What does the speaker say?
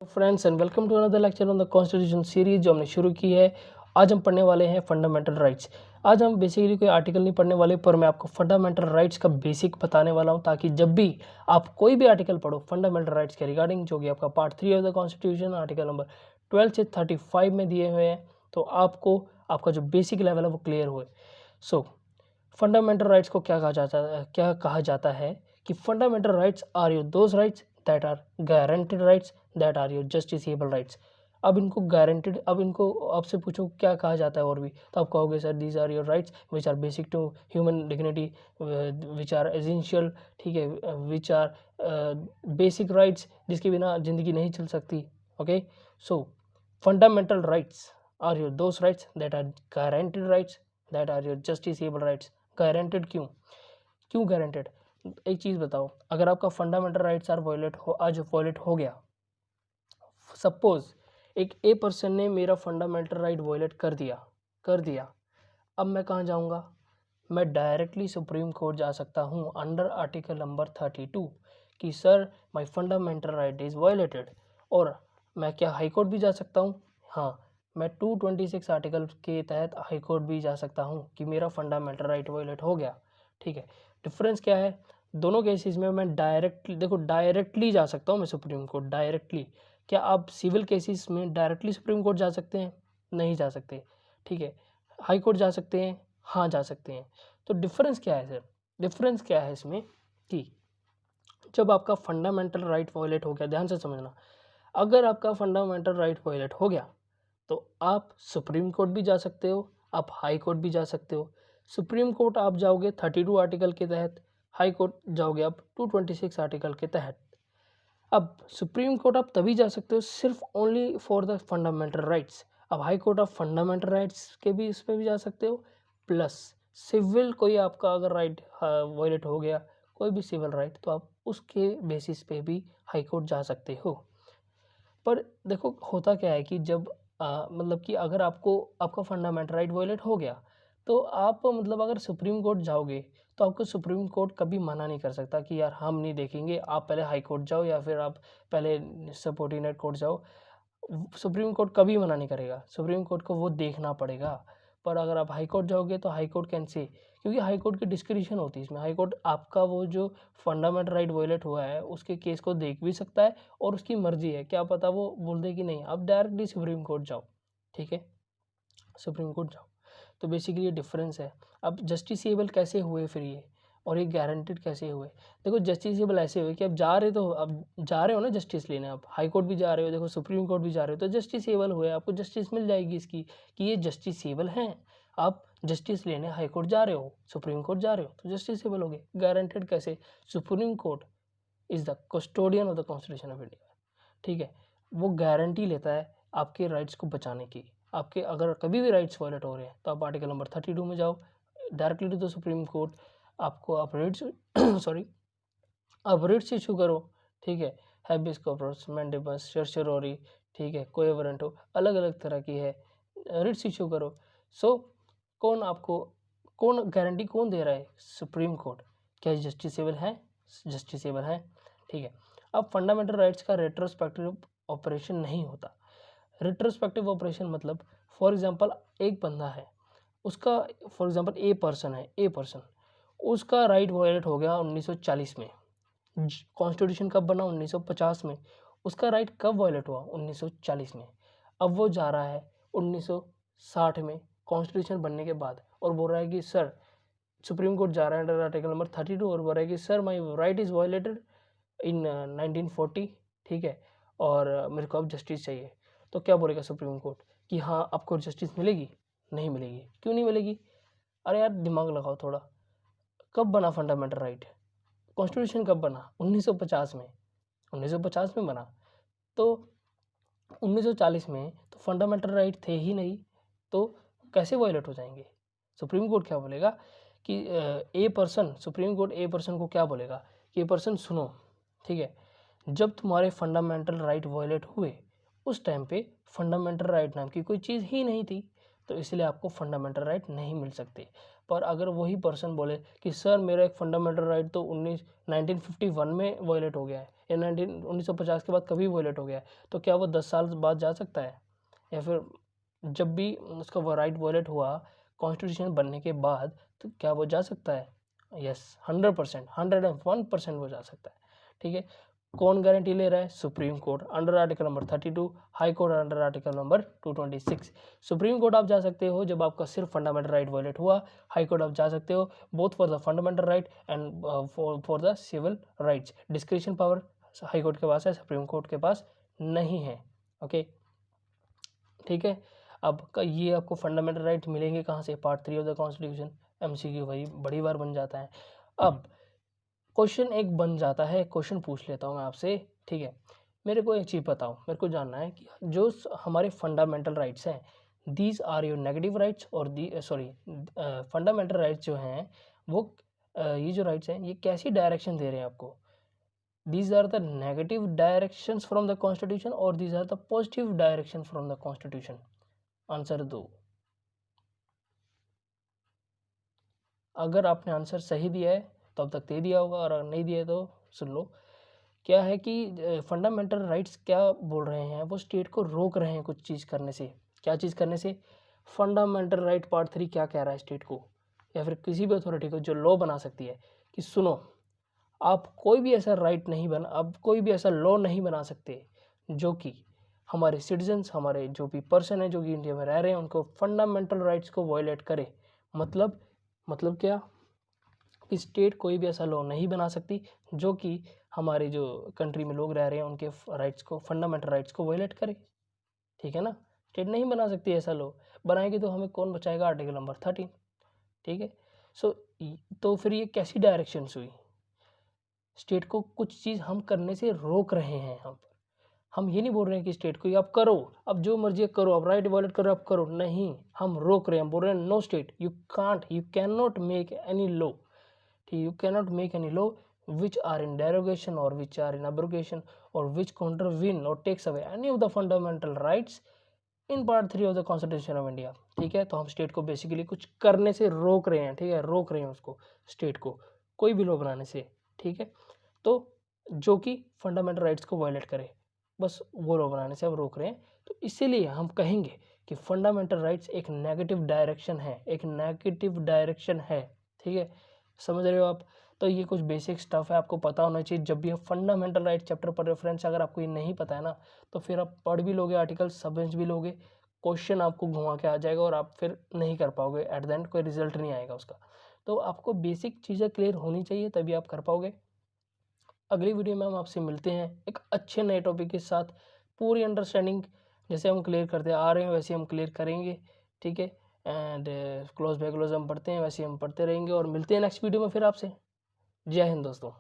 Friends and welcome to another lecture on the constitution series जो हमने शुरू की है। आज हम पढ़ने वाले हैं फंडामेंटल राइट्स। आज हम बेसिकली कोई आर्टिकल नहीं पढ़ने वाले, पर मैं आपको फंडामेंटल राइट्स का बेसिक बताने वाला हूं, ताकि जब भी आप कोई भी आर्टिकल पढ़ो फंडामेंटल राइट्स के रिगार्डिंग, जो कि आपका part 3 of the constitution article number 12 से 35 में दिए हुए हैं, तो आपको आपका जो बेसिक लेवल है वो क्लियर हुए। सो फंडामेंटल राइट्स को क्या कहा जाता है कि fundamental rights are your those rights that are guaranteed rights that are your justiciable rights. अब इनको गारंटेड, अब इनको आपसे पूछो क्या कहा जाता है और भी, तो आप कहोगे sir these are your rights which are basic to human dignity, which are essential, ठीक है, विच आर बेसिक राइट्स जिसके बिना ज़िंदगी नहीं चल सकती। Okay, so fundamental rights are your those rights that are guaranteed rights that are your justiciable rights. Guaranteed क्यों guaranteed? एक चीज़ बताओ, अगर आपका फंडामेंटल राइट्स आर वायलेट हो गया, सपोज एक ए पर्सन ने मेरा फंडामेंटल राइट वायलेट कर दिया, अब मैं कहाँ जाऊँगा? मैं डायरेक्टली सुप्रीम कोर्ट जा सकता हूँ अंडर आर्टिकल नंबर 32 कि sir my fundamental right is violated. और मैं क्या हाई कोर्ट भी जा सकता हूँ? हाँ, मैं 226 आर्टिकल के तहत हाई कोर्ट भी जा सकता हूँ कि मेरा फंडामेंटल राइट वायलेट हो गया। ठीक है, डिफरेंस क्या है दोनों केसेस में? मैं डायरेक्टली जा सकता हूँ मैं सुप्रीम कोर्ट, डायरेक्टली। क्या आप सिविल केसेस में डायरेक्टली सुप्रीम कोर्ट जा सकते हैं? नहीं जा सकते। ठीक है, हाई कोर्ट जा सकते हैं? हाँ, जा सकते हैं। तो डिफरेंस क्या है सर? डिफरेंस क्या है इसमें कि जब आपका फंडामेंटल राइट वायलेट हो गया, ध्यान से समझना, अगर आपका फंडामेंटल राइट वायलेट हो गया तो आप सुप्रीम कोर्ट भी जा सकते हो, आप हाई कोर्ट भी जा सकते हो। सुप्रीम कोर्ट आप जाओगे 32 आर्टिकल के तहत, हाई कोर्ट जाओगे आप 226 आर्टिकल के तहत। अब सुप्रीम कोर्ट आप तभी जा सकते हो सिर्फ only for the fundamental rights. अब हाई कोर्ट आप फंडामेंटल राइट्स के भी इसमें भी जा सकते हो, प्लस सिविल कोई आपका अगर राइट वायलेट हो गया, कोई भी सिविल राइट, तो आप उसके बेसिस पे भी हाई कोर्ट जा सकते हो। पर देखो होता क्या है कि जब मतलब कि अगर आपका फंडामेंटल राइट वायलेट हो गया, तो आप मतलब अगर सुप्रीम कोर्ट जाओगे तो आपको सुप्रीम कोर्ट कभी मना नहीं कर सकता कि यार हम नहीं देखेंगे, आप पहले हाई कोर्ट जाओ या फिर आप पहले सबऑर्डिनेट कोर्ट जाओ। सुप्रीम कोर्ट कभी मना नहीं करेगा, सुप्रीम कोर्ट को वो देखना पड़ेगा। पर अगर आप हाई कोर्ट जाओगे तो हाई कोर्ट कैन से, क्योंकि हाई कोर्ट की डिस्क्रिप्शन होती है इसमें, हाई कोर्ट आपका वो जो फंडामेंटल राइट वायलेट हुआ है उसके केस को देख भी सकता है, और उसकी मर्जी है, क्या पता वो बोल दे कि नहीं आप डायरेक्टली सुप्रीम कोर्ट जाओ। ठीक है, सुप्रीम कोर्ट जाओ। तो बेसिकली ये डिफरेंस है। अब जस्टिसेबल कैसे हुए फिर ये, और ये गारंटेड कैसे हुए? देखो जस्टिसेबल ऐसे हुए कि अब जा रहे हो ना जस्टिस लेने, आप हाई कोर्ट भी जा रहे हो, देखो सुप्रीम कोर्ट भी जा रहे हो, तो जस्टिसेबल हुए, आपको जस्टिस मिल जाएगी इसकी कि ये जस्टिसेबल हैं। आप जस्टिस लेने हाई कोर्ट जा रहे हो, सुप्रीम कोर्ट जा रहे हो, तो जस्टिसेबल हो गए। गारंटेड कैसे? Supreme court is the custodian of the constitution of India. ठीक है, वो गारंटी लेता है आपके राइट्स को बचाने की। आपके अगर कभी भी राइट्स वायलेट हो रहे हैं तो आप आर्टिकल नंबर 32 में जाओ, directly to the Supreme Court, आपको आप रिट्स सॉरी आप रिट्स इशू करो। ठीक है, हैबियस कॉर्पस, मैंडेबस, सर्चरी, ठीक है, कोई वारंट हो, अलग अलग तरह की है, रिट्स इशू करो। सो कौन गारंटी कौन दे रहा है? Supreme court. क्या जस्टिसेबल है? जस्टिसेबल है। ठीक है, अब फंडामेंटल राइट्स का रेट्रोस्पेक्टिव ऑपरेशन नहीं होता। रेट्रोस्पेक्टिव ऑपरेशन मतलब फॉर एग्जांपल एक बंदा है, उसका फॉर एग्जांपल ए पर्सन है, ए पर्सन, उसका राइट वायलेट हो गया 1940 में। कॉन्स्टिट्यूशन कब बना? 1950 में। उसका राइट कब वायलेट हुआ? 1940 में। अब वो जा रहा है 1960 में कॉन्स्टिट्यूशन बनने के बाद, और बोल रहा है कि सर, सुप्रीम कोर्ट जा रहा है अंडर आर्टिकल नंबर 32 और बोल रहा है कि sir my right is violated in 1940। ठीक है, और मेरे को अब जस्टिस चाहिए। तो क्या बोलेगा सुप्रीम कोर्ट कि हाँ आपको जस्टिस मिलेगी? नहीं मिलेगी। क्यों नहीं मिलेगी? अरे यार दिमाग लगाओ थोड़ा। कब बना फंडामेंटल राइट? कॉन्स्टिट्यूशन कब बना? 1950 में। 1950 में बना, तो 1940 में तो फंडामेंटल राइट थे ही नहीं, तो कैसे वायलेट हो जाएंगे? सुप्रीम कोर्ट क्या बोलेगा कि a person, supreme court a person को क्या बोलेगा कि ए पर्सन सुनो, ठीक है, जब तुम्हारे फंडामेंटल राइट वायलेट हुए उस टाइम पे फंडामेंटल राइट नाम की कोई चीज़ ही नहीं थी, तो इसलिए आपको फंडामेंटल राइट नहीं मिल सकते। पर अगर वही पर्सन बोले कि सर मेरा एक फंडामेंटल राइट तो 1951 में वायलेट हो गया है या 1950 के बाद कभी वायलेट हो गया है, तो क्या वो 10 साल बाद जा सकता है? या फिर जब भी उसका वो राइट वायलेट हुआ कॉन्स्टिट्यूशन बनने के बाद, तो क्या वो जा सकता है? यस, 100%, 101% वो जा सकता है। ठीक है, कौन गारंटी ले रहा है? Supreme Court under article number 32, High Court under article number 226। Supreme Court आप जा सकते हो जब आपका सिर्फ फंडामेंटल राइट वायलेट हुआ, हाई कोर्ट आप जा सकते हो both for the fundamental right and for the civil rights. Description power High Court के पास है, सुप्रीम कोर्ट के पास नहीं है। ओके, ठीक है। अब ये आपको फंडामेंटल राइट मिलेंगे कहाँ से? Part 3 of the constitution. MCQ भाई बड़ी बार बन जाता है। अब क्वेश्चन एक बन जाता है, क्वेश्चन पूछ लेता हूँ मैं आपसे, ठीक है। मेरे को एक चीज़ बताओ, मेरे को जानना है कि जो हमारे फंडामेंटल राइट्स हैं, these are your negative rights और फंडामेंटल राइट्स जो हैं वो ये जो राइट्स हैं ये कैसी डायरेक्शन दे रहे हैं आपको? These are the negative directions from the constitution or these are the positive direction from the constitution? Answer दो। अगर आपने आंसर सही दिया है तो अब तक दे दिया होगा, और अगर नहीं दिया है तो सुन लो। क्या है कि फंडामेंटल राइट्स क्या बोल रहे हैं, वो स्टेट को रोक रहे हैं कुछ चीज़ करने से। क्या चीज़ करने से? फंडामेंटल राइट पार्ट 3 क्या कह रहा है स्टेट को या फिर किसी भी अथॉरिटी को जो लॉ बना सकती है कि सुनो, आप कोई भी ऐसा राइट नहीं बना, आप कोई भी ऐसा लॉ नहीं बना सकते जो कि हमारे सिटीजन्स, हमारे जो भी पर्सन है जो कि इंडिया में रह रहे हैं उनको फंडामेंटल राइट्स को वायलेट करे। मतलब क्या कि स्टेट कोई भी ऐसा लॉ नहीं बना सकती जो कि हमारे जो कंट्री में लोग रह रहे हैं उनके राइट्स को, फंडामेंटल राइट्स को वायलेट करे। ठीक है ना, स्टेट नहीं बना सकती ऐसा लॉ। बनाएगी तो हमें कौन बचाएगा? Article number 13। ठीक है, सो तो फिर ये कैसी डायरेक्शंस हुई? स्टेट को कुछ चीज़ हम करने से रोक रहे हैं। हम ये नहीं बोल रहे हैं कि स्टेट को आप करो, अब जो मर्जी करो, आप राइट वायलेट करो, आप करो, नहीं, हम रोक रहे हैं, बोल रहे हैं no state, you can not make any law, you cannot make any law which are in derogation or which are in abrogation or which contravene or takes away any of the fundamental rights in part 3 of the constitution of India। ठीक है, तो हम state को basically कुछ करने से रोक रहे हैं। ठीक है, रोक रहे हैं उसको, स्टेट को कोई भी लॉ बनाने से। ठीक है, तो जो कि फंडामेंटल राइट्स को वायलेट करे, बस वो लॉ बनाने से हम रोक रहे हैं। तो इसीलिए हम कहेंगे कि फंडामेंटल राइट्स एक नेगेटिव डायरेक्शन है, एक नेगेटिव डायरेक्शन है। ठीक है, समझ रहे हो आप? तो ये कुछ बेसिक स्टफ है, आपको पता होना चाहिए जब भी आप फंडामेंटल राइट चैप्टर पर रेफरेंस। अगर आपको ये नहीं पता है ना तो फिर आप पढ़ भी लोगे आर्टिकल, समझ भी लोगे, क्वेश्चन आपको घुमा के आ जाएगा और आप फिर नहीं कर पाओगे, एट द एंड कोई रिजल्ट नहीं आएगा उसका। तो आपको बेसिक चीज़ें क्लियर होनी चाहिए तभी आप कर पाओगे। अगली वीडियो में हम आपसे मिलते हैं एक अच्छे नए टॉपिक के साथ। पूरी अंडरस्टैंडिंग जैसे हम क्लियर करते आ रहे हैं वैसे हम क्लियर करेंगे। ठीक है, एंड क्लोज बाय क्लोज हम पढ़ते हैं वैसे हम पढ़ते रहेंगे और मिलते हैं नेक्स्ट वीडियो में फिर आपसे। जय हिंद दोस्तों।